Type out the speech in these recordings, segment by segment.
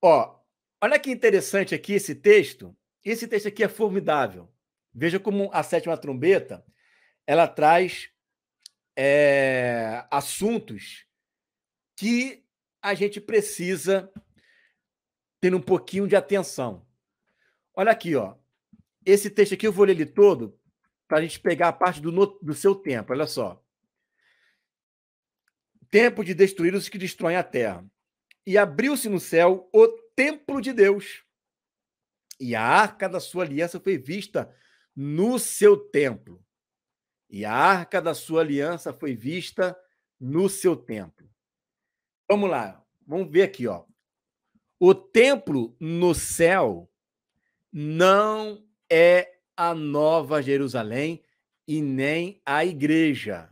Ó, olha que interessante aqui esse texto. Esse texto aqui é formidável. Veja como a sétima trombeta ela traz assuntos que a gente precisa ter um pouquinho de atenção. Olha aqui, ó. Esse texto aqui eu vou ler ele todo para a gente pegar a parte do seu tempo. Olha só. Tempo de destruir os que destroem a terra. E abriu-se no céu o templo de Deus. E a arca da sua aliança foi vista no seu templo. E a arca da sua aliança foi vista no seu templo. Vamos lá, vamos ver aqui, ó. O templo no céu não é a Nova Jerusalém e nem a igreja.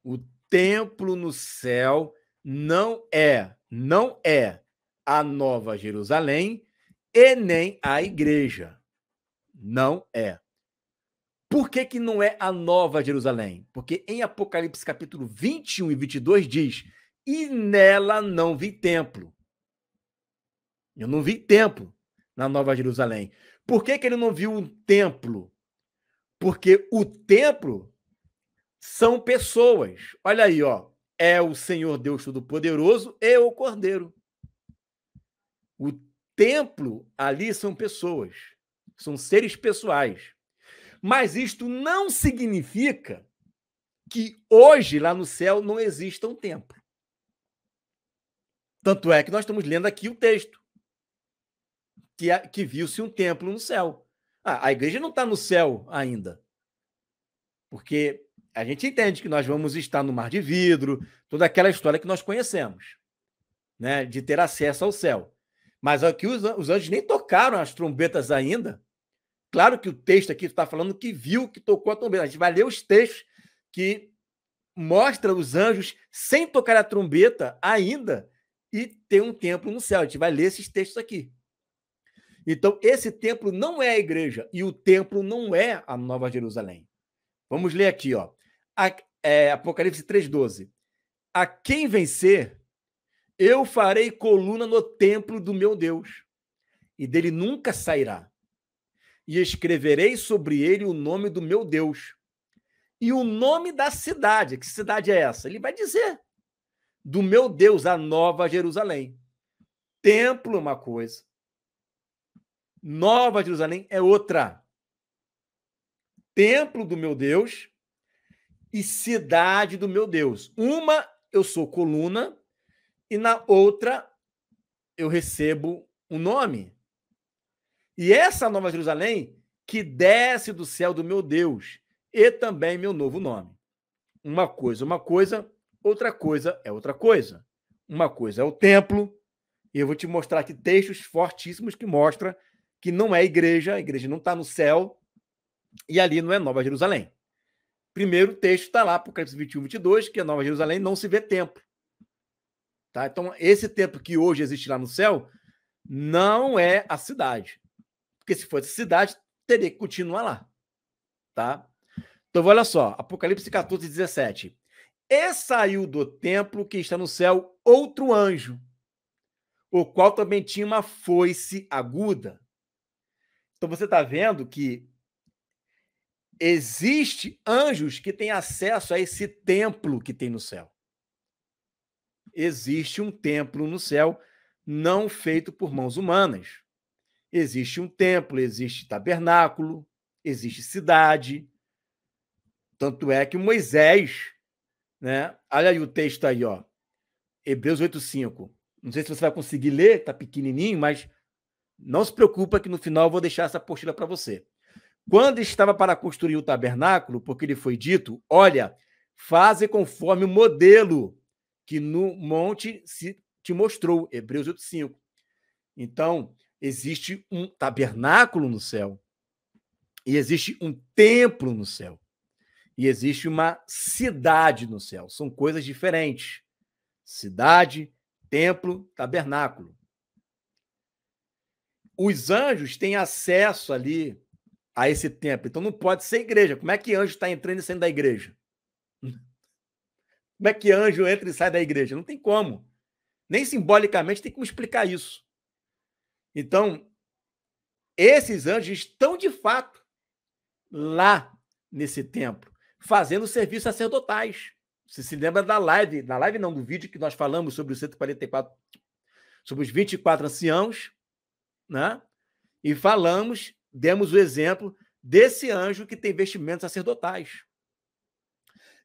O templo no céu não é a Nova Jerusalém e nem a igreja. Não é. Por que não é a Nova Jerusalém? Porque em Apocalipse capítulo 21 e 22 diz: e nela não vi templo. Eu não vi templo na Nova Jerusalém. Por que ele não viu um templo? Porque o templo são pessoas. Olha aí, ó. É o Senhor Deus Todo-Poderoso e o Cordeiro. O templo ali são pessoas. São seres pessoais. Mas isto não significa que hoje, lá no céu, não exista um templo. Tanto é que nós estamos lendo aqui o texto, que viu-se um templo no céu. A igreja não está no céu ainda, porque a gente entende que nós vamos estar no mar de vidro, toda aquela história que nós conhecemos, né, de ter acesso ao céu. Mas aqui os anjos nem tocaram as trombetas ainda. Claro que o texto aqui está falando que viu que tocou a trombeta. A gente vai ler os textos que mostram os anjos sem tocar a trombeta ainda e ter um templo no céu. A gente vai ler esses textos aqui. Então, esse templo não é a igreja e o templo não é a Nova Jerusalém. Vamos ler aqui, ó. Apocalipse 3,12. A quem vencer, eu farei coluna no templo do meu Deus, e dele nunca sairá. E escreverei sobre ele o nome do meu Deus e o nome da cidade. Que cidade é essa? Ele vai dizer: do meu Deus, a Nova Jerusalém. Templo é uma coisa, Nova Jerusalém é outra. Templo do meu Deus e cidade do meu Deus. Uma eu sou coluna e na outra eu recebo um nome. E essa Nova Jerusalém que desce do céu do meu Deus e também meu novo nome. Uma coisa, outra coisa é outra coisa. Uma coisa é o templo, e eu vou te mostrar aqui textos fortíssimos que mostram que não é a igreja não está no céu, e ali não é Nova Jerusalém. Primeiro texto está lá, Apocalipse 21, 22, que a Nova Jerusalém não se vê templo. Tá? Então, esse templo que hoje existe lá no céu não é a cidade. Porque se fosse cidade, teria que continuar lá. Tá? Então, olha só, Apocalipse 14, 17. E saiu do templo que está no céu outro anjo, o qual também tinha uma foice aguda. Então, você está vendo que existe anjos que têm acesso a esse templo que tem no céu. Existe um templo no céu não feito por mãos humanas. Existe um templo, existe tabernáculo, existe cidade. Tanto é que Moisés, né? Olha aí o texto aí, ó. Hebreus 8:5. Não sei se você vai conseguir ler, tá pequenininho, mas não se preocupa que no final eu vou deixar essa apostila para você. Quando estava para construir o tabernáculo, porque lhe foi dito: olha, faze conforme o modelo que no monte se te mostrou. Hebreus 8:5. Então, existe um tabernáculo no céu, e existe um templo no céu, e existe uma cidade no céu. São coisas diferentes. Cidade, templo, tabernáculo. Os anjos têm acesso ali a esse templo, então não pode ser igreja. Como é que anjo está entrando e saindo da igreja? Como é que anjo entra e sai da igreja? Não tem como. Nem simbolicamente tem como explicar isso. Então, esses anjos estão, de fato, lá nesse templo, fazendo serviços sacerdotais. Você se lembra da live, não, do vídeo que nós falamos sobre os 144, sobre os 24 anciãos, né? E demos o exemplo desse anjo que tem vestimentos sacerdotais.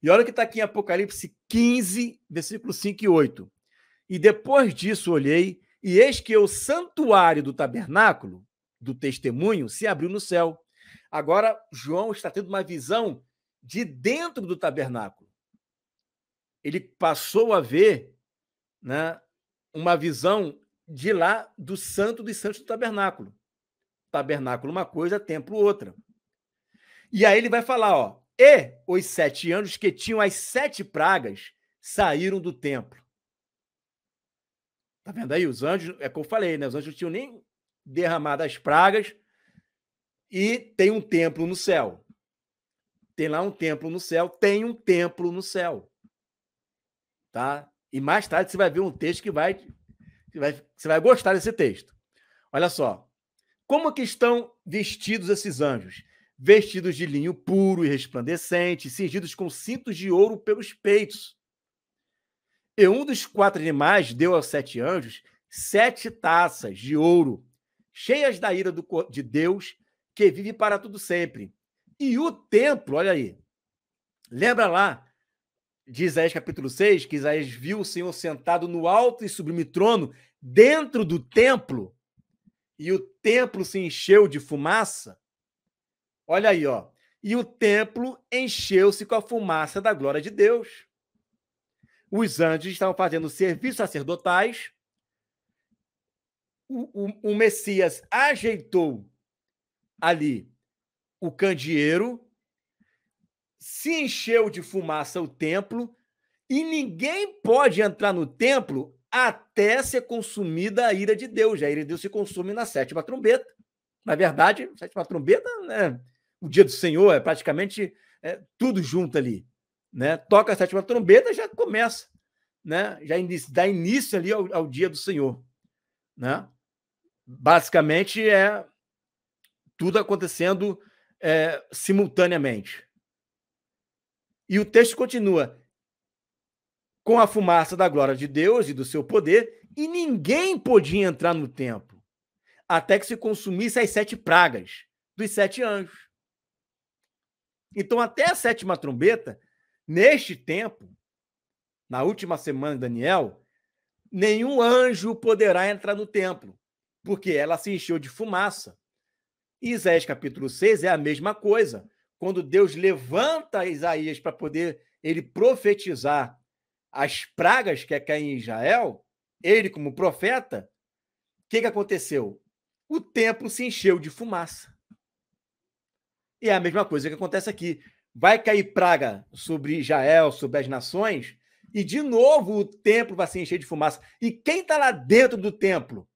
E olha o que está aqui em Apocalipse 15, versículos 5 e 8. E depois disso olhei, e eis que o santuário do tabernáculo, do testemunho, se abriu no céu. Agora, João está tendo uma visão de dentro do tabernáculo. Ele passou a ver, né, uma visão de lá do santo dos santos do tabernáculo. Tabernáculo uma coisa, templo outra. E aí ele vai falar, ó, e os 7 anjos que tinham as 7 pragas saíram do templo. Tá vendo aí? Os anjos, é como eu falei, né? Os anjos não tinham nem derramado as pragas e tem um templo no céu. Tem lá um templo no céu, tem um templo no céu. Tá? E mais tarde você vai ver um texto que você vai gostar desse texto. Olha só. Como que estão vestidos esses anjos? Vestidos de linho puro e resplandecente, cingidos com cintos de ouro pelos peitos. E um dos 4 animais deu aos 7 anjos 7 taças de ouro, cheias da ira de Deus, que vive para tudo sempre. E o templo, olha aí, lembra lá de Isaías capítulo 6, que Isaías viu o Senhor sentado no alto e sublime trono, dentro do templo, e o templo se encheu de fumaça? Olha aí, ó. E o templo encheu-se com a fumaça da glória de Deus. Os anjos estavam fazendo serviços sacerdotais. O Messias ajeitou ali o candeeiro, se encheu de fumaça o templo, e ninguém pode entrar no templo até ser consumida a ira de Deus. A ira de Deus se consome na 7ª trombeta. Na verdade, a 7ª trombeta, né, o dia do Senhor, é praticamente tudo junto ali. Né? Toca a 7ª trombeta, já começa, né? Já dá início ali ao dia do Senhor. Né? Basicamente, é tudo acontecendo simultaneamente. E o texto continua: com a fumaça da glória de Deus e do seu poder, e ninguém podia entrar no templo, até que se consumisse as 7 pragas dos 7 anjos. Então, até a 7ª trombeta, neste tempo, na última semana de Daniel, nenhum anjo poderá entrar no templo, porque ela se encheu de fumaça. E Isaías capítulo 6 é a mesma coisa. Quando Deus levanta Isaías para poder ele profetizar as pragas que caem em Israel, ele como profeta, o que aconteceu? O templo se encheu de fumaça. E é a mesma coisa que acontece aqui. Vai cair praga sobre Israel, sobre as nações, e de novo o templo vai se encher de fumaça. E quem está lá dentro do templo?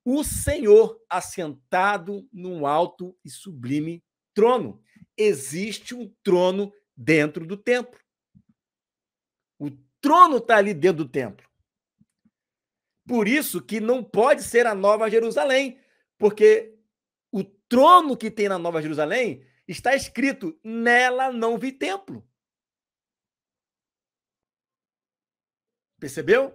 O Senhor assentado num alto e sublime trono. Existe um trono dentro do templo. O trono está ali dentro do templo. Por isso que não pode ser a Nova Jerusalém, porque o trono que tem na Nova Jerusalém está escrito: nela não vi templo. Percebeu?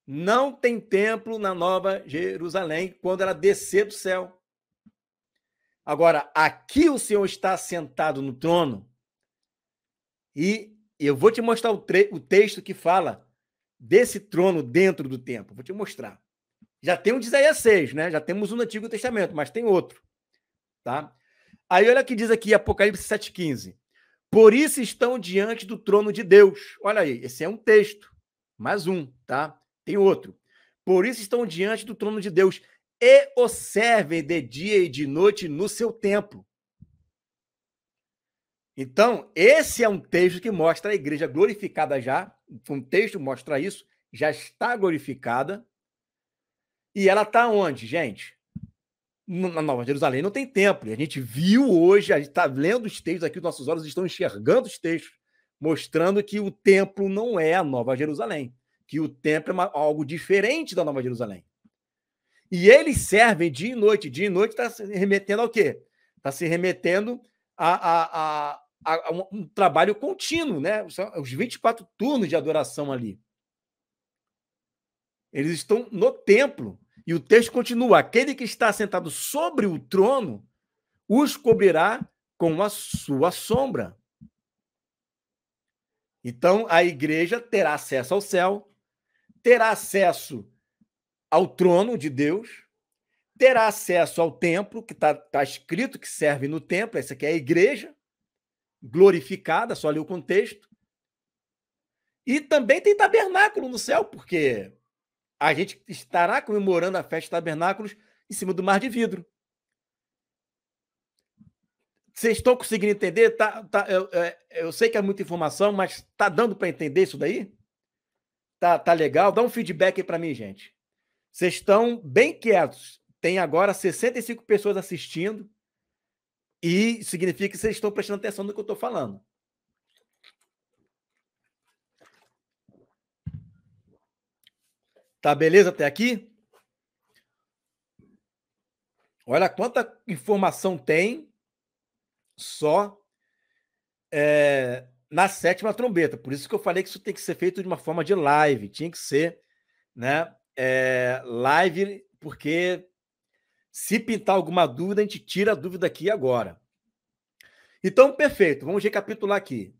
Não tem templo na Nova Jerusalém quando ela descer do céu. Agora, aqui o Senhor está sentado no trono e eu vou te mostrar o texto que fala desse trono dentro do templo. Vou te mostrar. Já tem o de Isaías 6, né? Já temos um no Antigo Testamento, mas tem outro. Tá? Aí olha o que diz aqui Apocalipse 7,15. Por isso estão diante do trono de Deus. Olha aí, esse é um texto. Mais um, tá? Tem outro. Por isso estão diante do trono de Deus e o servem de dia e de noite no seu templo. Então, esse é um texto que mostra a igreja glorificada já. Um texto mostra isso. Já está glorificada. E ela está onde, gente? Na Nova Jerusalém não tem templo. E a gente viu hoje, a gente está lendo os textos aqui, os nossos olhos estão enxergando os textos, mostrando que o templo não é a Nova Jerusalém. que o templo é algo diferente da Nova Jerusalém. E eles servem dia e noite. Dia e noite está se remetendo ao quê? Está se remetendo a um trabalho contínuo, né? São os 24 turnos de adoração ali. Eles estão no templo. E o texto continua: aquele que está sentado sobre o trono os cobrirá com a sua sombra. Então, a igreja terá acesso ao céu, terá acesso ao trono de Deus, terá acesso ao templo, que está escrito que serve no templo, essa aqui é a igreja, glorificada, só ali o contexto. E também tem tabernáculo no céu, porque a gente estará comemorando a festa de tabernáculos em cima do mar de vidro. Vocês estão conseguindo entender? Eu sei que é muita informação, mas está dando para entender isso daí? Tá legal? Dá um feedback aí para mim, gente. Vocês estão bem quietos. Tem agora 65 pessoas assistindo e significa que vocês estão prestando atenção no que eu estou falando. Tá beleza até aqui? Olha quanta informação tem só na sétima trombeta. Por isso que eu falei que isso tem que ser feito de uma forma de live. Tinha que ser, né, live, porque se pintar alguma dúvida, a gente tira a dúvida aqui agora. Então, perfeito. Vamos recapitular aqui.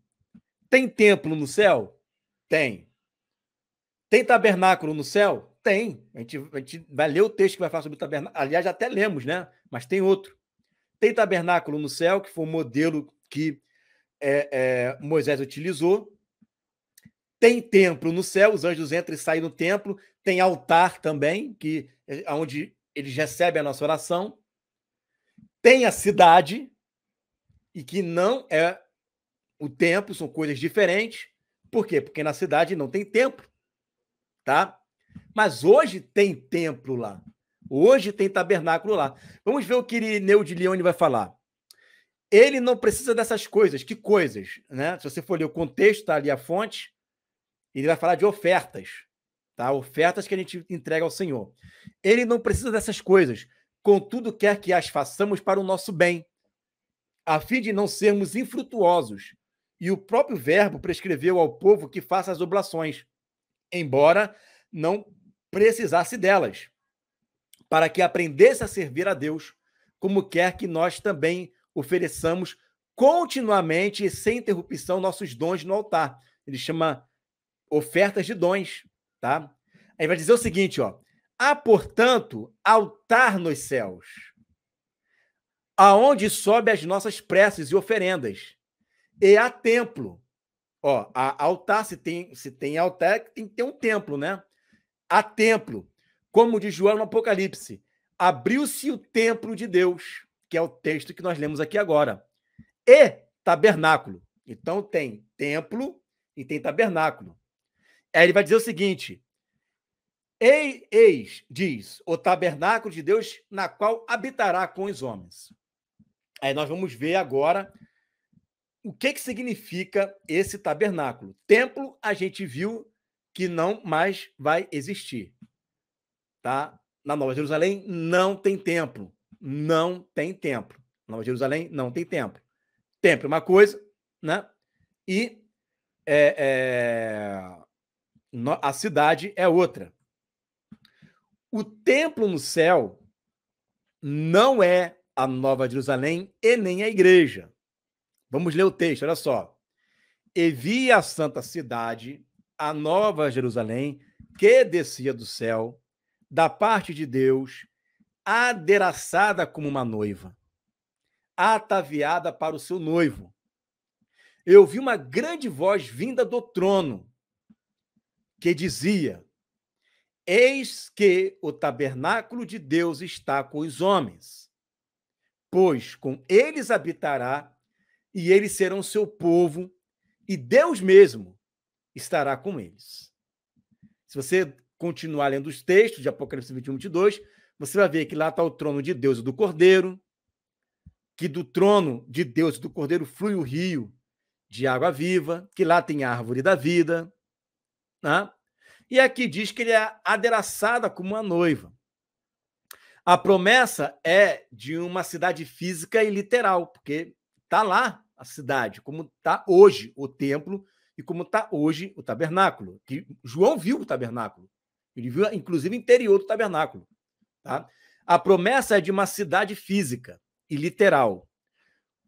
Tem templo no céu? Tem. Tem tabernáculo no céu? Tem. A gente vai ler o texto que vai falar sobre o tabernáculo. Aliás, já até lemos, né? Mas tem outro. Tem tabernáculo no céu, que foi o modelo que Moisés utilizou. Tem templo no céu, os anjos entram e saem do templo. Tem altar também, que é onde eles recebem a nossa oração. Tem a cidade, e que não é o templo, são coisas diferentes. Por quê? Porque na cidade não tem templo, tá? Mas hoje tem templo lá. Hoje tem tabernáculo lá. Vamos ver o que Irineu de Leone vai falar. Ele não precisa dessas coisas. Que coisas? Né? Se você for ler o contexto, está ali a fonte, ele vai falar de ofertas. Tá? Ofertas que a gente entrega ao Senhor. Ele não precisa dessas coisas. Contudo, quer que as façamos para o nosso bem, a fim de não sermos infrutuosos. E o próprio Verbo prescreveu ao povo que faça as oblações, embora não precisasse delas, para que aprendesse a servir a Deus, como quer que nós também ofereçamos continuamente e sem interrupção nossos dons no altar. Ele chama ofertas de dons, tá? Aí vai dizer o seguinte, ó: há, portanto, altar nos céus, aonde sobe as nossas preces e oferendas, e há templo. Ó, há altar, se tem altar, tem que ter um templo, né? Há templo, como diz João no Apocalipse, abriu-se o templo de Deus, que é o texto que nós lemos aqui agora, e tabernáculo. Então tem templo e tem tabernáculo. Aí ele vai dizer o seguinte: eis, diz, o tabernáculo de Deus, na qual habitará com os homens. Aí nós vamos ver agora o que significa esse tabernáculo. Templo, a gente viu que não mais vai existir. Tá? Na Nova Jerusalém não tem templo. Não tem templo. Nova Jerusalém não tem templo. Templo é uma coisa, né? E a cidade é outra. O templo no céu não é a Nova Jerusalém e nem a igreja. Vamos ler o texto, olha só. E vi a santa cidade, a Nova Jerusalém, que descia do céu, da parte de Deus, adereçada como uma noiva, ataviada para o seu noivo. Eu vi uma grande voz vinda do trono, que dizia: eis que o tabernáculo de Deus está com os homens, pois com eles habitará, e eles serão seu povo, e Deus mesmo estará com eles. Se você continuar lendo os textos de Apocalipse 21, 22, você vai ver que lá está o trono de Deus e do Cordeiro, que do trono de Deus e do Cordeiro flui o rio de água viva, que lá tem a árvore da vida, né? E aqui diz que ele é adereçada como uma noiva. A promessa é de uma cidade física e literal, porque está lá a cidade, como está hoje o templo e como está hoje o tabernáculo. Que João viu o tabernáculo. Ele viu, inclusive, o interior do tabernáculo. Tá? A promessa é de uma cidade física e literal,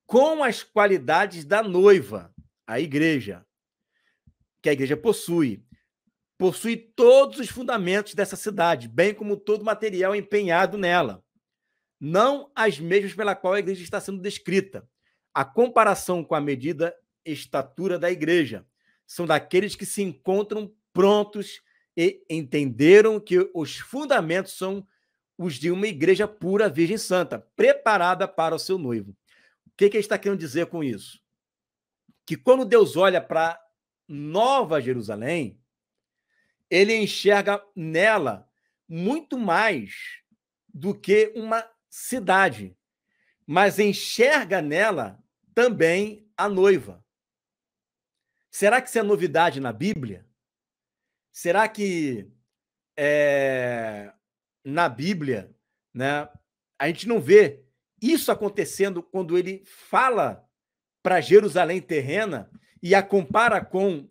com as qualidades da noiva, a igreja, que a igreja possui. Possui todos os fundamentos dessa cidade, bem como todo o material empenhado nela. Não as mesmas pela qual a igreja está sendo descrita. A comparação com a medida estatura da igreja são daqueles que se encontram prontos e entenderam que os fundamentos são os de uma igreja pura, virgem santa, preparada para o seu noivo. O que ele está querendo dizer com isso? Que quando Deus olha para Nova Jerusalém, ele enxerga nela muito mais do que uma cidade, mas enxerga nela também a noiva. Será que isso é novidade na Bíblia? Será que na Bíblia, né, a gente não vê isso acontecendo quando ele fala para Jerusalém terrena e a compara com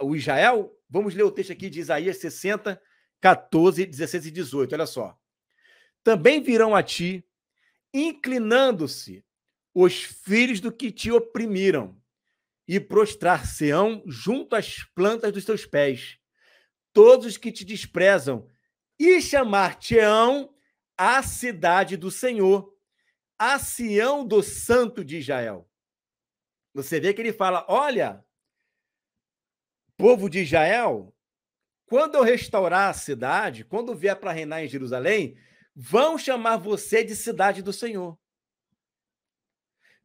o Israel? Vamos ler o texto aqui de Isaías 60, 14, 16 e 18. Olha só. Também virão a ti, inclinando-se, os filhos do que te oprimiram, e prostrar-se-ão junto às plantas dos teus pés, todos os que te desprezam, e chamar-te-ão a cidade do Senhor, a Sião do Santo de Israel. Você vê que ele fala, olha, povo de Israel, quando eu restaurar a cidade, quando vier para reinar em Jerusalém, vão chamar você de cidade do Senhor.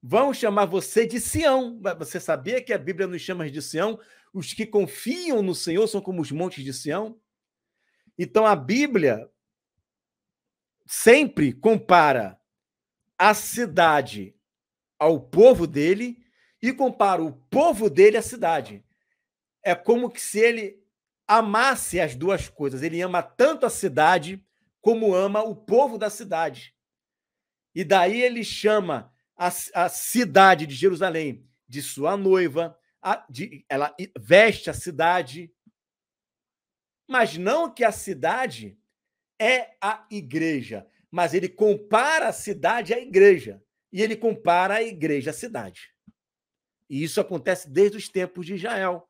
Vão chamar você de Sião. Você sabia que a Bíblia nos chama de Sião? Os que confiam no Senhor são como os montes de Sião. Então, a Bíblia sempre compara a cidade ao povo dele e compara o povo dele à cidade. É como que se ele amasse as duas coisas. Ele ama tanto a cidade como ama o povo da cidade. E daí ele chama a cidade de Jerusalém de sua noiva, ela veste a cidade, mas não que a cidade é a igreja, mas ele compara a cidade à igreja, e ele compara a igreja à cidade. E isso acontece desde os tempos de Israel.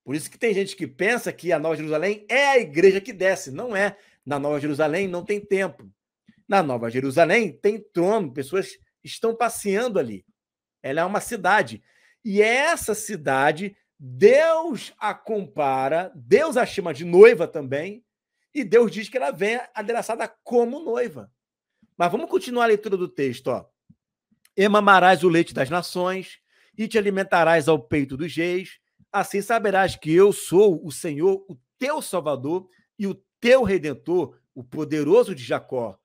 Por isso que tem gente que pensa que a Nova Jerusalém é a igreja que desce. Não é. Na Nova Jerusalém não tem templo. Na Nova Jerusalém tem trono, pessoas estão passeando ali. Ela é uma cidade. E essa cidade, Deus a compara, Deus a chama de noiva também, e Deus diz que ela vem adereçada como noiva. Mas vamos continuar a leitura do texto. Ó. E mamarás o leite das nações, e te alimentarás ao peito dos reis, assim saberás que eu sou o Senhor, o teu Salvador, e o teu Redentor, o poderoso de Jacó.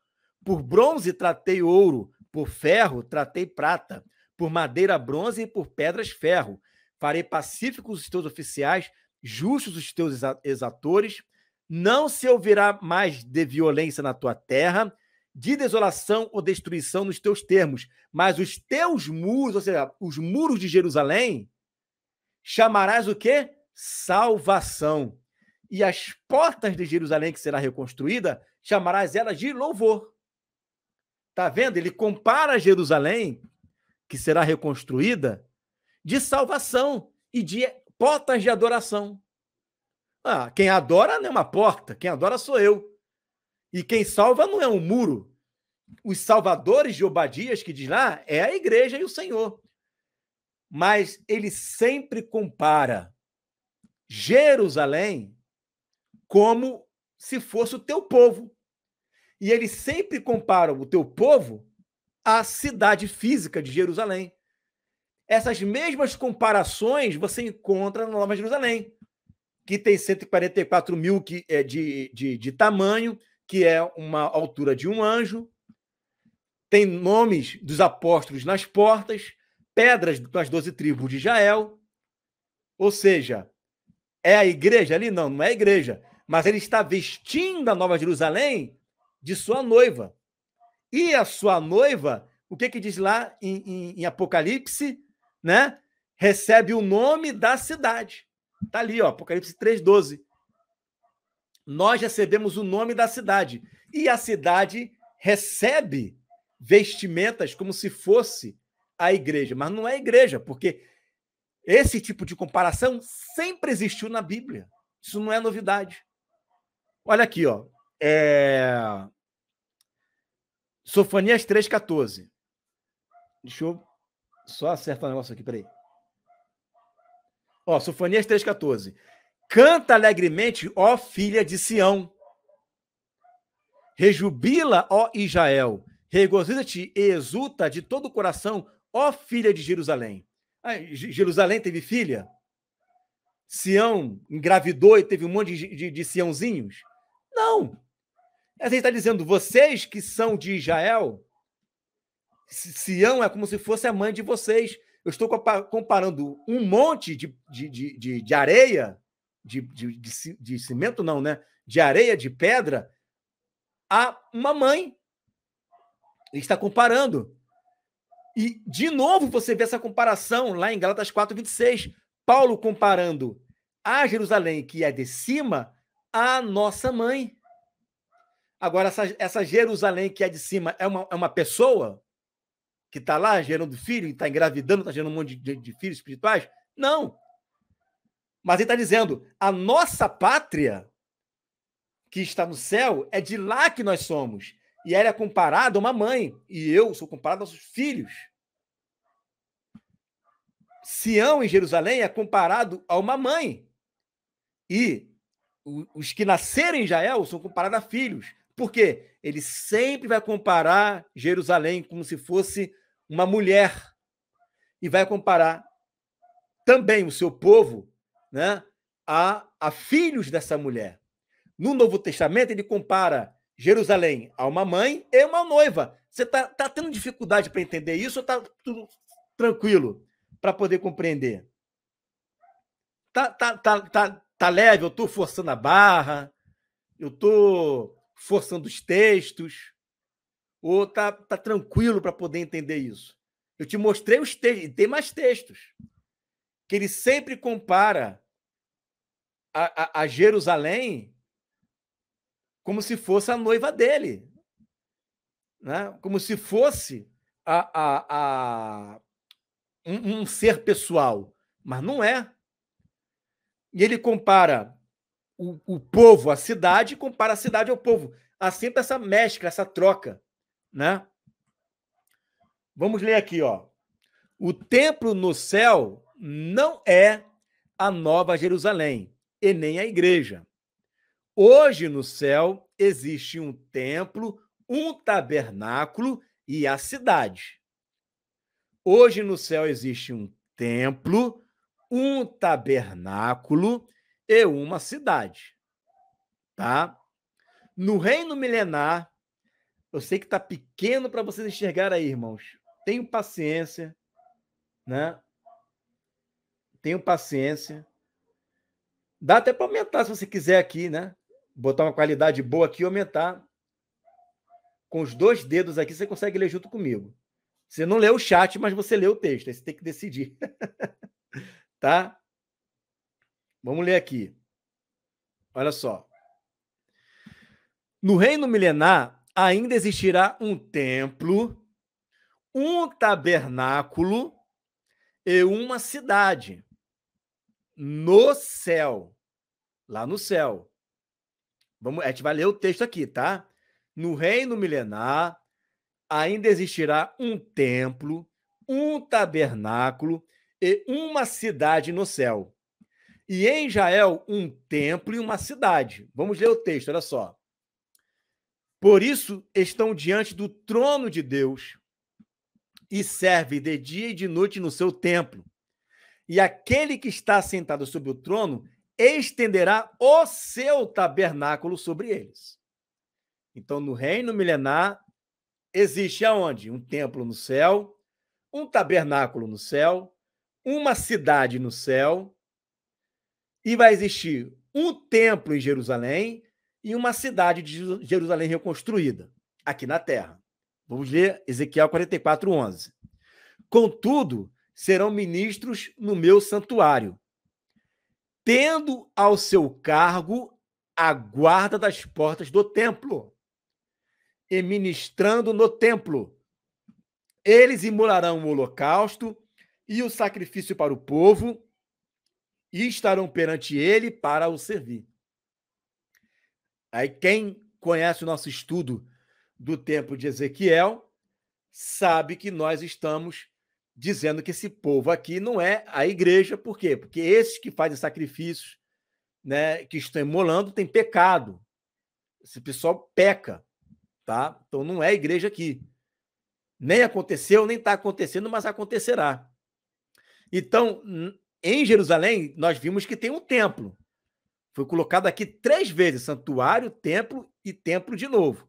Por bronze tratei ouro, por ferro tratei prata, por madeira bronze e por pedras ferro. Farei pacíficos os teus oficiais, justos os teus exatores. Não se ouvirá mais de violência na tua terra, de desolação ou destruição nos teus termos, mas os teus muros, ou seja, os muros de Jerusalém, chamarás o quê? Salvação. E as portas de Jerusalém, que será reconstruída, chamarás elas de louvor. Está vendo? Ele compara Jerusalém, que será reconstruída, de salvação e de portas de adoração. Quem adora não é uma porta, quem adora sou eu. E quem salva não é um muro. Os salvadores de Obadias, que diz lá, é a igreja e o Senhor. Mas ele sempre compara Jerusalém como se fosse o teu povo. E ele sempre compara o teu povo à cidade física de Jerusalém. Essas mesmas comparações você encontra na Nova Jerusalém, que tem 144 mil de tamanho, que é uma altura de um anjo, tem nomes dos apóstolos nas portas, pedras das 12 tribos de Israel. Ou seja, É a igreja ali? Não, não é a igreja. Mas ele está vestindo a Nova Jerusalém de sua noiva. E a sua noiva, o que diz lá em Apocalipse, né? Recebe o nome da cidade. Está ali, ó, Apocalipse 3,12. Nós recebemos o nome da cidade. E a cidade recebe vestimentas como se fosse a igreja. Mas não é a igreja, porque esse tipo de comparação sempre existiu na Bíblia. Isso não é novidade. Olha aqui, ó. Sofonias 3,14. Deixa eu só acertar um negócio aqui, peraí. Ó, Sofonias 3,14. Canta alegremente, ó filha de Sião. Rejubila, ó Israel. Regozija-te e exulta de todo o coração, ó filha de Jerusalém. Jerusalém teve filha? Sião engravidou e teve um monte de Siãozinhos? Não. A gente está dizendo, vocês que são de Israel, Sião é como se fosse a mãe de vocês. Eu estou comparando um monte de areia, de cimento não, né? De areia, de pedra, a uma mãe. Ele está comparando. E, de novo, você vê essa comparação lá em Gálatas 4,26. Paulo comparando a Jerusalém, que é de cima, a nossa mãe. Agora, essa Jerusalém que é de cima é uma pessoa que está lá gerando filho, está engravidando, está gerando um monte de filhos espirituais? Não. Mas ele está dizendo, a nossa pátria, que está no céu, é de lá que nós somos. E ela é comparada a uma mãe. E eu sou comparado aos filhos. Sião em Jerusalém é comparado a uma mãe. E os que nascerem em Israel são comparados a filhos. Por quê? Ele sempre vai comparar Jerusalém como se fosse uma mulher. E vai comparar também o seu povo, né, a filhos dessa mulher. No Novo Testamento, ele compara Jerusalém a uma mãe e uma noiva. Você está tendo dificuldade para entender isso ou está tudo tranquilo para poder compreender? Tá leve, eu estou forçando a barra, eu estou forçando os textos, ou tá tranquilo para poder entender isso? Eu te mostrei os textos, e tem mais textos, que ele sempre compara a Jerusalém como se fosse a noiva dele, né? Como se fosse um ser pessoal, mas não é. E ele compara o povo à cidade, compara a cidade ao povo. Há sempre essa mescla, essa troca, né? Vamos ler aqui, ó. O templo no céu não é a Nova Jerusalém e nem a igreja. Hoje no céu existe um templo, um tabernáculo e a cidade. Hoje no céu existe um templo, um tabernáculo e uma cidade, tá? No reino milenar, eu sei que está pequeno para vocês enxergarem aí, irmãos. Tenham paciência, né? Tenham paciência. Dá até para aumentar se você quiser aqui, né? Botar uma qualidade boa aqui e aumentar. Com os 2 dedos aqui, você consegue ler junto comigo. Você não lê o chat, mas você lê o texto. Aí você tem que decidir. Tá? Vamos ler aqui. Olha só. No reino milenar, ainda existirá um templo, um tabernáculo e uma cidade no céu. Lá no céu. A gente vai ler o texto aqui, tá? No reino milenar, ainda existirá um templo, um tabernáculo e uma cidade no céu. E em Israel, um templo e uma cidade. Vamos ler o texto, olha só. Por isso estão diante do trono de Deus e servem de dia e de noite no seu templo. E aquele que está sentado sobre o trono estenderá o seu tabernáculo sobre eles. Então, no reino milenar, existe aonde? Um templo no céu, um tabernáculo no céu, uma cidade no céu E vai existir um templo em Jerusalém e uma cidade de Jerusalém reconstruída, aqui na terra. Vamos ler Ezequiel 44, 11. Contudo, serão ministros no meu santuário, tendo ao seu cargo a guarda das portas do templo, e ministrando no templo. Eles imolarão o holocausto e o sacrifício para o povo, e estarão perante ele para o servir. Aí quem conhece o nosso estudo do templo de Ezequiel sabe que nós estamos dizendo que esse povo aqui não é a igreja. Por quê? Porque esses que fazem sacrifícios, né, que estão imolando, têm pecado. Esse pessoal peca, tá? Então não é a igreja aqui. Nem aconteceu, nem está acontecendo, mas acontecerá. Então, em Jerusalém, nós vimos que tem um templo. Foi colocado aqui 3 vezes: santuário, templo e templo de novo.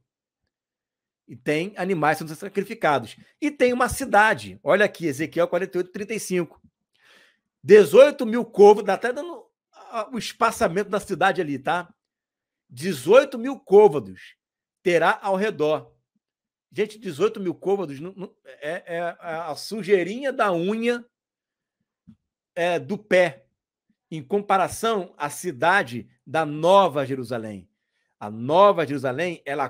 E tem animais sendo sacrificados. E tem uma cidade. Olha aqui, Ezequiel 48, 35. 18 mil côvados, dá até dando o espaçamento da cidade ali, tá? 18 mil côvados terá ao redor. Gente, 18 mil côvados é a sujeirinha da unha do pé, em comparação à cidade da Nova Jerusalém. A Nova Jerusalém, ela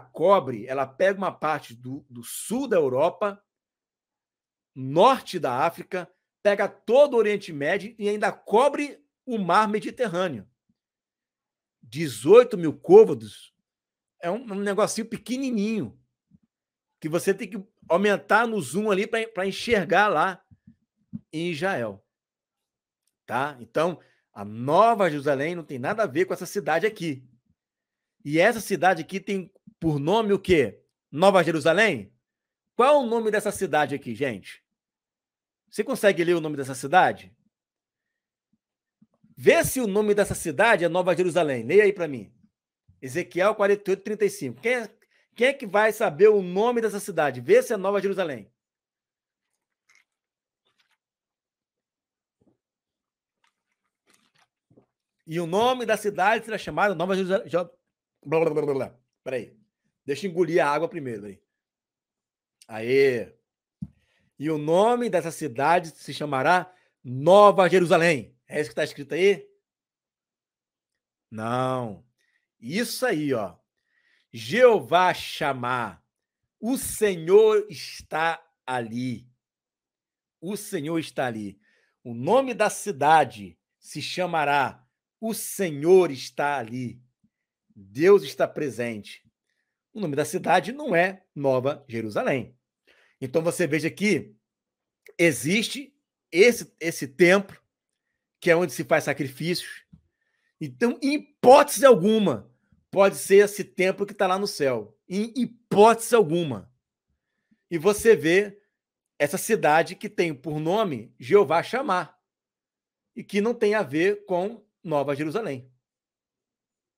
pega uma parte do sul da Europa, norte da África, pega todo o Oriente Médio e ainda cobre o mar Mediterrâneo. 18 mil côvados é um negocinho pequenininho, que você tem que aumentar no zoom ali para enxergar lá em Israel. Tá? Então, a Nova Jerusalém não tem nada a ver com essa cidade aqui. E essa cidade aqui tem por nome o quê? Nova Jerusalém? Qual é o nome dessa cidade aqui, gente? Você consegue ler o nome dessa cidade? Vê se o nome dessa cidade é Nova Jerusalém. Leia aí para mim. Ezequiel 48, 35. Quem é que vai saber o nome dessa cidade? Vê se é Nova Jerusalém. E o nome da cidade será chamada Nova Jerusalém. Peraí. Deixa eu engolir a água primeiro. Aê. E o nome dessa cidade se chamará Nova Jerusalém. É isso que está escrito aí? Não. Isso aí, ó. Jeová chamar. O Senhor está ali. O Senhor está ali. O nome da cidade se chamará O Senhor está ali. Deus está presente. O nome da cidade não é Nova Jerusalém. Então você veja que existe esse templo, que é onde se faz sacrifícios. Então, em hipótese alguma, pode ser esse templo que está lá no céu. Em hipótese alguma. E você vê essa cidade que tem por nome Jeová chamar, e que não tem a ver com Nova Jerusalém.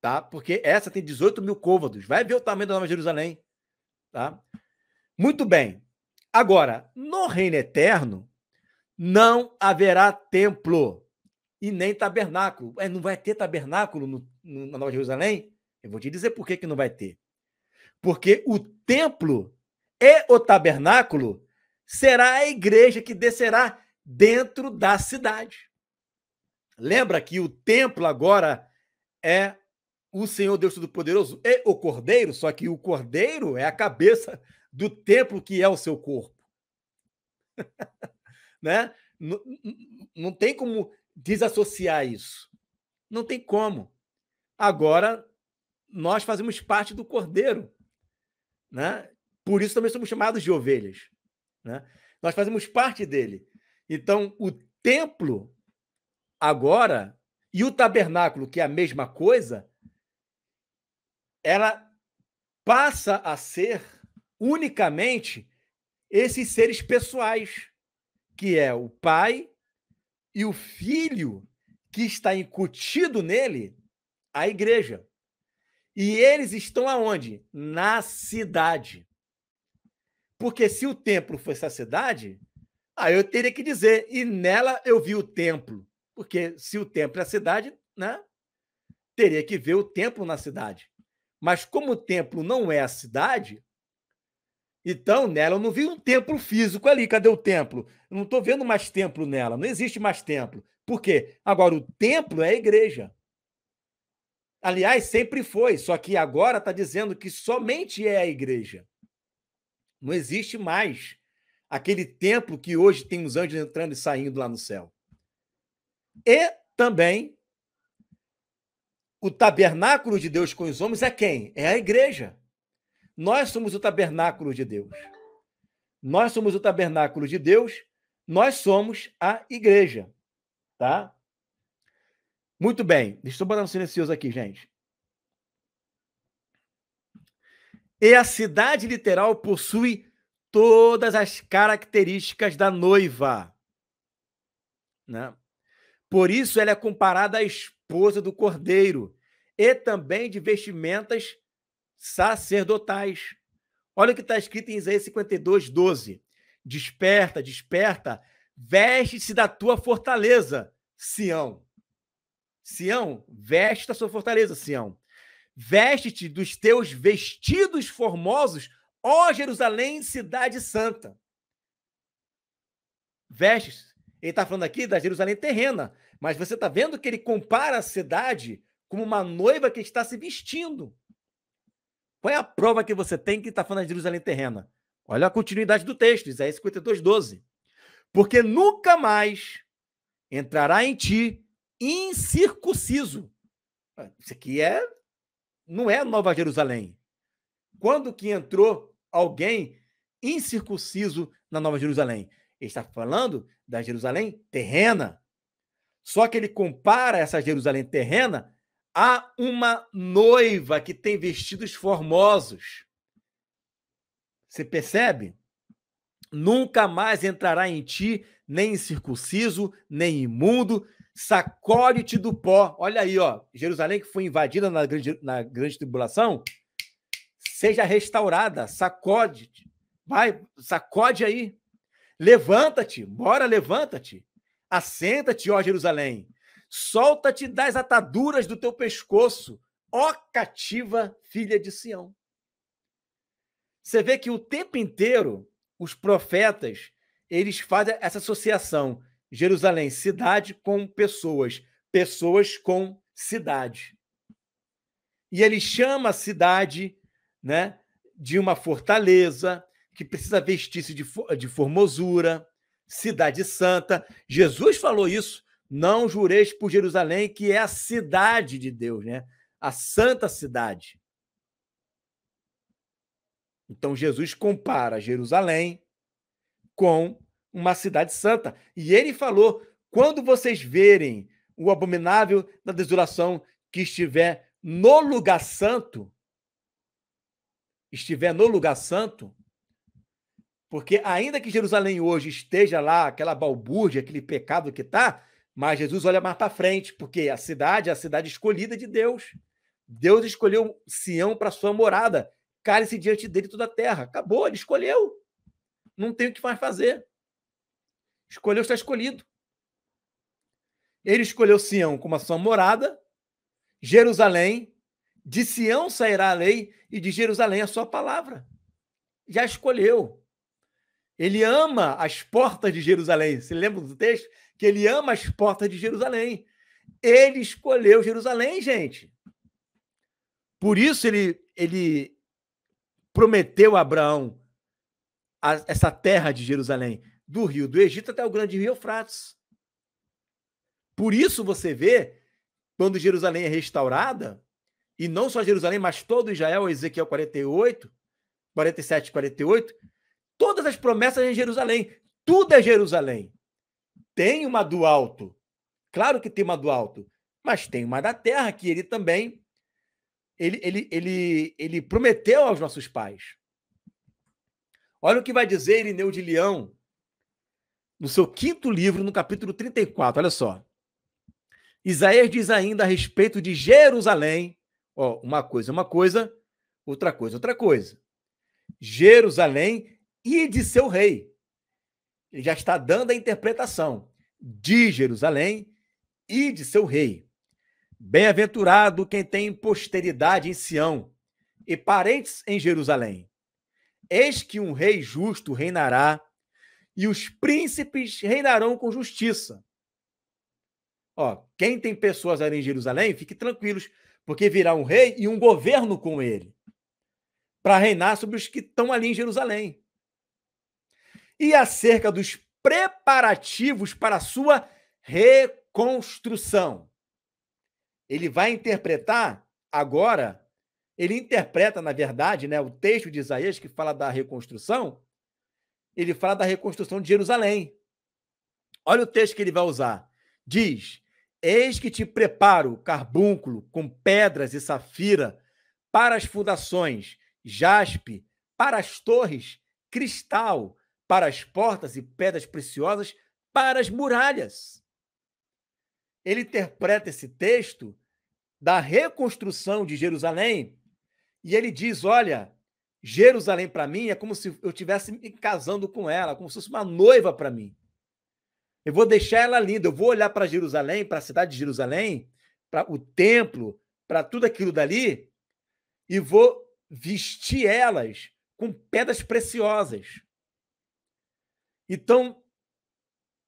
Tá? Porque essa tem 18 mil côvados. Vai ver o tamanho da Nova Jerusalém. Tá? Muito bem. Agora, no reino eterno, não haverá templo e nem tabernáculo. Não vai ter tabernáculo na Nova Jerusalém? Eu vou te dizer por que não vai ter. Porque o templo e o tabernáculo será a igreja que descerá dentro da cidade. Lembra que o templo agora é o Senhor Deus Todo-Poderoso e o Cordeiro, só que o Cordeiro é a cabeça do templo que é o seu corpo. Né? Não tem como desassociar isso. Não tem como. Agora, nós fazemos parte do Cordeiro. Né? Por isso também somos chamados de ovelhas. Né? Nós fazemos parte dele. Então, o templo agora e o tabernáculo, que é a mesma coisa, ela passa a ser unicamente esses seres pessoais, que é o Pai e o Filho, que está incutido nele, a igreja. E eles estão aonde? Na cidade. Porque se o templo fosse a cidade, eu teria que dizer, e nela eu vi o templo. Porque se o templo é a cidade, né, teria que ver o templo na cidade. Mas como o templo não é a cidade, então nela eu não vi um templo físico ali. Cadê o templo? Eu não estou vendo mais templo nela, não existe mais templo. Por quê? Agora, o templo é a igreja. Aliás, sempre foi, só que agora está dizendo que somente é a igreja. Não existe mais aquele templo que hoje tem os anjos entrando e saindo lá no céu. E também o tabernáculo de Deus com os homens é quem? É a igreja. Nós somos o tabernáculo de Deus. Nós somos o tabernáculo de Deus, nós somos a igreja, tá? Muito bem. Deixa eu botar no silencioso aqui, gente. E a cidade literal possui todas as características da noiva, né? Por isso ela é comparada à esposa do cordeiro e também de vestimentas sacerdotais. Olha o que está escrito em Isaías 52:12. Desperta, desperta, veste-se da tua fortaleza, Sião. Sião, veste da sua fortaleza, Sião. Veste-te dos teus vestidos formosos, ó Jerusalém, cidade santa. Vestes. Ele está falando aqui da Jerusalém terrena, mas você está vendo que ele compara a cidade como uma noiva que está se vestindo. Qual é a prova que você tem que está falando de Jerusalém terrena? Olha a continuidade do texto, Isaías 52:12. Porque nunca mais entrará em ti incircunciso. Isso aqui não é Nova Jerusalém. Quando que entrou alguém incircunciso na Nova Jerusalém? Ele está falando da Jerusalém terrena. Só que ele compara essa Jerusalém terrena a uma noiva que tem vestidos formosos. Você percebe? Nunca mais entrará em ti nem incircunciso, nem imundo, sacode-te do pó. Olha aí, ó, Jerusalém que foi invadida na grande tribulação, seja restaurada, sacode-te, vai, sacode aí, levanta-te, bora, levanta-te, assenta-te, ó Jerusalém, solta-te das ataduras do teu pescoço, ó cativa filha de Sião. Você vê que o tempo inteiro os profetas, eles fazem essa associação, Jerusalém, cidade com pessoas, pessoas com cidade. E ele chama a cidade, né, de uma fortaleza que precisa vestir-se de formosura, cidade santa. Jesus falou isso, não jureis por Jerusalém, que é a cidade de Deus, né? A santa cidade. Então, Jesus compara Jerusalém com uma cidade santa. E ele falou, quando vocês verem o abominável da desolação que estiver no lugar santo, porque ainda que Jerusalém hoje esteja lá, aquela balbúrdia, aquele pecado que está, mas Jesus olha mais para frente, porque a cidade é a cidade escolhida de Deus. Deus escolheu Sião para sua morada. Cale-se diante dele toda a terra. Acabou, ele escolheu. Não tem o que mais fazer. Escolheu, está escolhido. Ele escolheu Sião como a sua morada, Jerusalém, de Sião sairá a lei e de Jerusalém a sua palavra. Já escolheu. Ele ama as portas de Jerusalém. Você lembra do texto? Que ele ama as portas de Jerusalém. Ele escolheu Jerusalém, gente. Por isso ele prometeu a Abraão essa terra de Jerusalém, do rio do Egito até o grande rio Eufrates. Por isso você vê, quando Jerusalém é restaurada, e não só Jerusalém, mas todo Israel, Ezequiel 47 e 48, todas as promessas em Jerusalém, tudo é Jerusalém. Tem uma do alto, claro que tem uma do alto, mas tem uma da terra que ele também ele prometeu aos nossos pais. Olha o que vai dizer Irineu de Leão no seu 5º livro, no capítulo 34. Olha só. Isaías diz ainda a respeito de Jerusalém. Ó, uma coisa, outra coisa, outra coisa. Jerusalém e de seu rei. Ele já está dando a interpretação de Jerusalém e de seu rei. Bem-aventurado quem tem posteridade em Sião e parentes em Jerusalém. Eis que um rei justo reinará e os príncipes reinarão com justiça. Ó, quem tem pessoas ali em Jerusalém, fique tranquilos, porque virá um rei e um governo com ele, para reinar sobre os que estão ali em Jerusalém. E acerca dos preparativos para a sua reconstrução. Ele vai interpretar agora, ele interpreta, na verdade, né, o texto de Isaías que fala da reconstrução, ele fala da reconstrução de Jerusalém. Olha o texto que ele vai usar. Diz: eis que te preparo carbúnculo com pedras e safira para as fundações, jaspe para as torres, cristal para as portas e pedras preciosas para as muralhas. Ele interpreta esse texto da reconstrução de Jerusalém e ele diz: olha, Jerusalém para mim é como se eu estivesse me casando com ela, como se fosse uma noiva para mim. Eu vou deixar ela linda, eu vou olhar para Jerusalém, para a cidade de Jerusalém, para o templo, para tudo aquilo dali, e vou vestir elas com pedras preciosas. Então,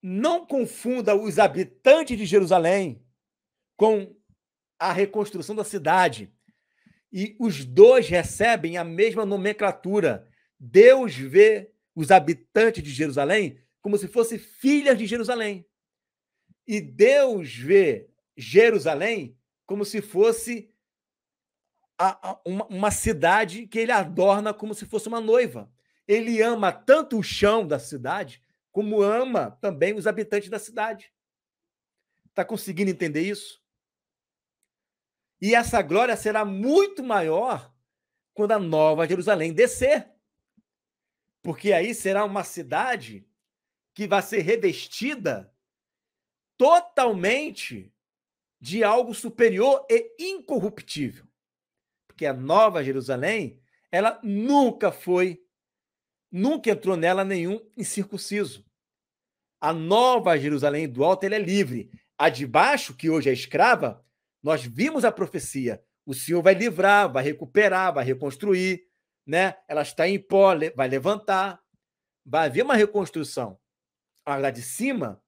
não confunda os habitantes de Jerusalém com a reconstrução da cidade. E os dois recebem a mesma nomenclatura. Deus vê os habitantes de Jerusalém como se fossem filhas de Jerusalém. E Deus vê Jerusalém como se fosse uma cidade que ele adorna como se fosse uma noiva. Ele ama tanto o chão da cidade, como ama também os habitantes da cidade. Está conseguindo entender isso? E essa glória será muito maior quando a Nova Jerusalém descer. Porque aí será uma cidade que vai ser revestida totalmente de algo superior e incorruptível. Porque a Nova Jerusalém, ela nunca entrou nela nenhum incircunciso. A Nova Jerusalém do alto, ela é livre. A de baixo, que hoje é escrava, nós vimos a profecia. O Senhor vai livrar, vai recuperar, vai reconstruir, né? Ela está em pó, vai levantar, vai haver uma reconstrução. A lá de cima,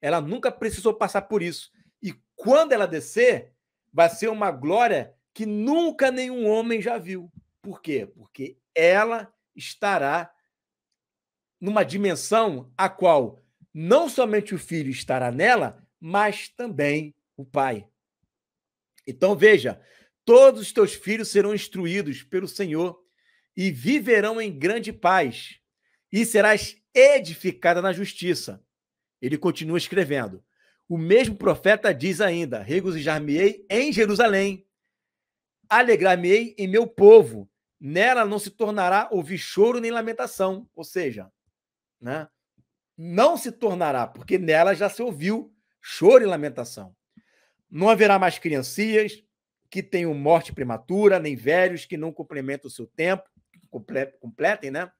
ela nunca precisou passar por isso. E quando ela descer, vai ser uma glória que nunca nenhum homem já viu. Por quê? Porque ela estará numa dimensão a qual não somente o Filho estará nela, mas também o Pai. Então, veja, todos os teus filhos serão instruídos pelo Senhor e viverão em grande paz, e serás edificada na justiça. Ele continua escrevendo. O mesmo profeta diz ainda: regozijar-me-ei em Jerusalém, alegrar-me-ei em meu povo, nela não se tornará ouvir choro nem lamentação. Ou seja, né, não se tornará, porque nela já se ouviu choro e lamentação. Não haverá mais criancias que tenham morte prematura, nem velhos que não complementam o seu tempo, completem, né?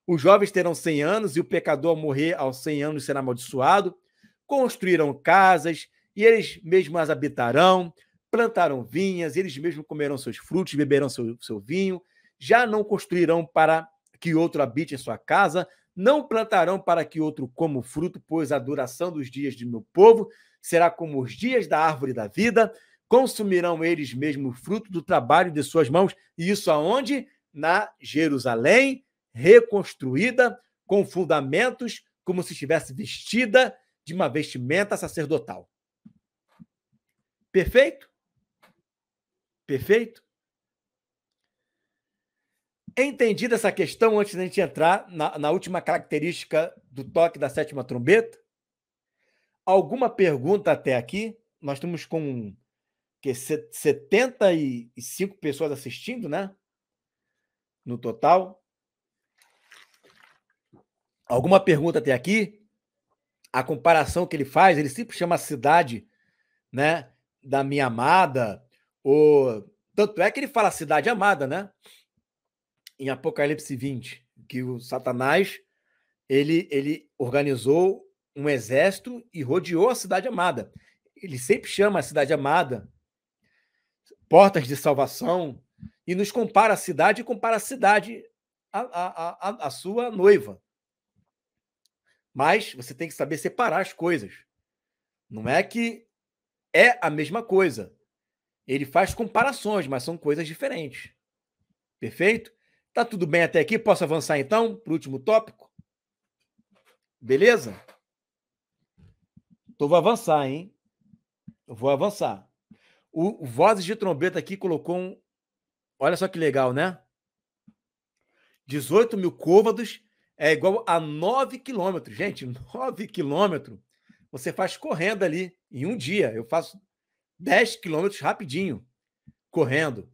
Os jovens terão 100 anos e o pecador, ao morrer aos 100 anos, será amaldiçoado. Construirão casas e eles mesmos as habitarão. Plantarão vinhas, eles mesmos comerão seus frutos, beberão seu vinho. Já não construirão para que outro habite em sua casa, não plantarão para que outro coma o fruto, pois a duração dos dias de meu povo será como os dias da árvore da vida. Consumirão eles mesmos o fruto do trabalho de suas mãos. E isso aonde? Na Jerusalém reconstruída, com fundamentos, como se estivesse vestida de uma vestimenta sacerdotal. Perfeito? Perfeito? Entendida essa questão, antes da gente entrar na última característica do toque da sétima trombeta? Alguma pergunta até aqui? Nós estamos com 75 pessoas assistindo, né? No total. Alguma pergunta até aqui? A comparação que ele faz, ele sempre chama a cidade, né, da minha amada, ou tanto é que ele fala cidade amada, né? Em Apocalipse 20, que o Satanás ele organizou um exército e rodeou a cidade amada. Ele sempre chama a cidade amada portas de salvação, e nos compara a cidade e compara a cidade à sua noiva. Mas você tem que saber separar as coisas. Não é que é a mesma coisa. Ele faz comparações, mas são coisas diferentes. Perfeito? Tá tudo bem até aqui? Posso avançar então para o último tópico? Beleza? Então vou avançar, hein? Eu vou avançar. O Vozes de Trombeta aqui colocou um... Olha só que legal, né? 18 mil côvados é igual a 9 quilômetros. Gente, 9 quilômetros você faz correndo ali em um dia. Eu faço 10 quilômetros rapidinho, correndo.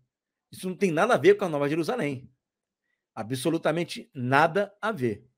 Isso não tem nada a ver com a Nova Jerusalém. Absolutamente nada a ver.